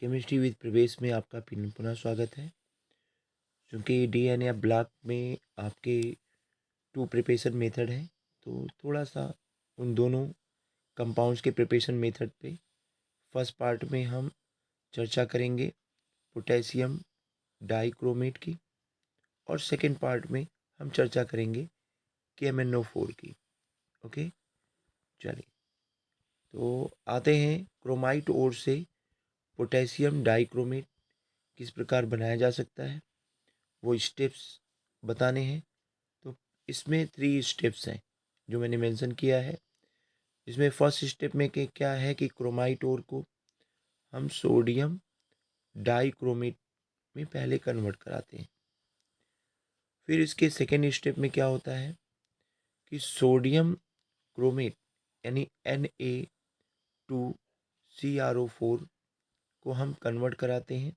Chemistry with प्रवेश में आपका पुनः स्वागत है। क्योंकि डीएनए ब्लॉक में आपके 2 प्रिपरेशन मेथड हैं, तो थोड़ा सा उन दोनों कंपाउंड्स के प्रिपरेशन मेथड पे फर्स्ट पार्ट में हम चर्चा करेंगे पोटेशियम डाइक्रोमेट की, और सेकंड पार्ट में हम चर्चा करेंगे KMnO4 की। ओके, चलिए तो आते हैं क्रोमाइट ओर से पोटेशियम डाइक्रोमेट किस प्रकार बनाया जा सकता है, वो स्टेप्स बताने हैं। तो इसमें 3 स्टेप्स हैं जो मैंने मेंशन किया है। इसमें फर्स्ट स्टेप में क्या है कि क्रोमाइट ओर को हम सोडियम डाइक्रोमेट में पहले कन्वर्ट कराते हैं। फिर इसके सेकेंड स्टेप में क्या होता है कि सोडियम क्रोमेट यानी Na2CrO4 को हम कन्वर्ट कराते हैं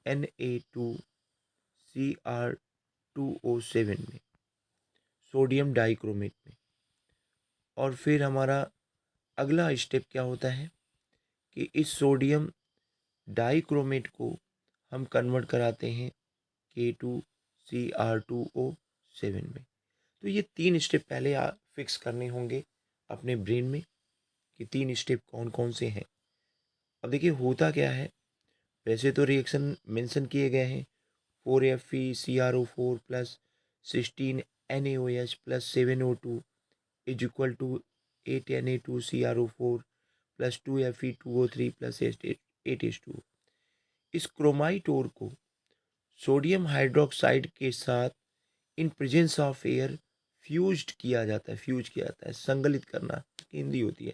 Na2Cr2O7 में, सोडियम डाइक्रोमेट में। और फिर हमारा अगला स्टेप क्या होता है कि इस सोडियम डाइक्रोमेट को हम कन्वर्ट कराते हैं K2Cr2O7 में। तो ये 3 स्टेप पहले फिक्स करने होंगे अपने ब्रेन में कि 3 स्टेप कौन कौन से हैं। अब देखिए होता क्या है, वैसे तो रिएक्शन मेंशन किए गए हैं 4FeCrO4 plus 16NaOH plus 7O2 is equal to 8Na2CrO4 plus 2Fe2O3 plus 8H2। इस क्रोमाइट ओर को सोडियम हाइड्रोक्साइड के साथ in presence of air fuse किया जाता है, संगलित करना की हिंदी होती है।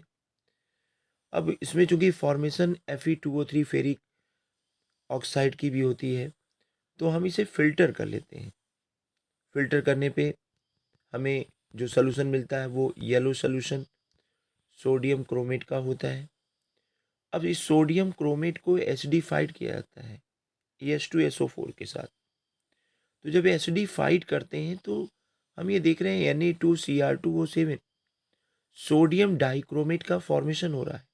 अब इसमें चूंकि फॉर्मेशन Fe2O3 फेरिक ऑक्साइड की भी होती है, तो हम इसे फिल्टर कर लेते हैं। फिल्टर करने पे हमें जो सोल्यूशन मिलता है वो येलो सोल्यूशन सोडियम क्रोमेट का होता है। अब इस सोडियम क्रोमेट को एसिडिफाइड किया जाता है H2SO4 के साथ। तो जब एसिडिफाइड करते हैं तो हम ये देख रहे हैं Na2Cr2O7 सोडियम डाइक्रोमेट का फॉर्मेशन हो रहा है।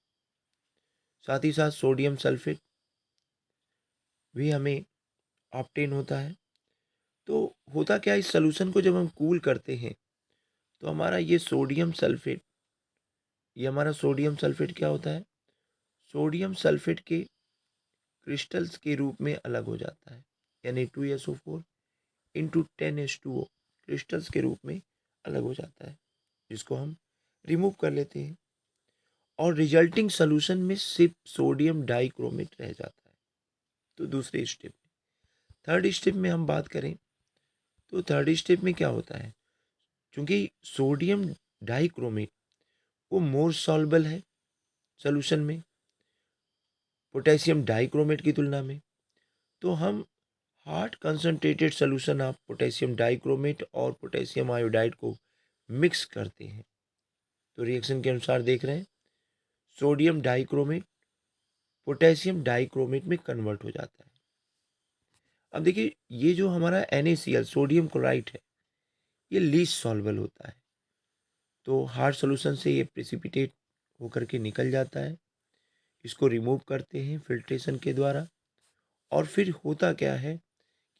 साथ ही साथ सोडियम सल्फेट भी हमें ऑब्टेन होता है। तो होता क्या है, इस सॉल्यूशन को जब हम कूल करते हैं तो हमारा ये सोडियम सल्फेट क्या होता है, सोडियम सल्फेट के क्रिस्टल्स के रूप में अलग हो जाता है, यानी 2SO4 इंटू 10H2O क्रिस्टल्स के रूप में अलग हो जाता है, जिसको हम रिमूव कर लेते हैं और रिजल्टिंग सोल्यूशन में सिर्फ सोडियम डाइक्रोमेट रह जाता है। तो दूसरे स्टेप में, थर्ड स्टेप में हम बात करें तो थर्ड स्टेप में क्या होता है, क्योंकि सोडियम डाइक्रोमेट वो मोर सॉल्युबल है सोल्यूशन में पोटेशियम डाइक्रोमेट की तुलना में, तो हम hard concentrated solution of potassium dichromate और पोटेशियम आयोडाइड को मिक्स करते हैं। तो रिएक्शन के अनुसार देख रहे हैं सोडियम डाइक्रोमेट पोटेशियम डाइक्रोमेट में कन्वर्ट हो जाता है। अब देखिए ये जो हमारा NaCl सोडियम क्लोराइड है, ये लीस्ट सॉल्युबल होता है, तो हार्ड सोल्यूशन से ये प्रेसिपिटेट होकर के निकल जाता है। इसको रिमूव करते हैं फिल्ट्रेशन के द्वारा, और फिर होता क्या है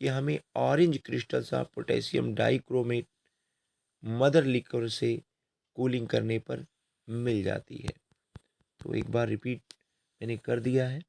कि हमें orange crystals of potassium dichromate mother liquor से कूलिंग करने पर मिल जाती है। तो एक बार रिपीट मैंने कर दिया है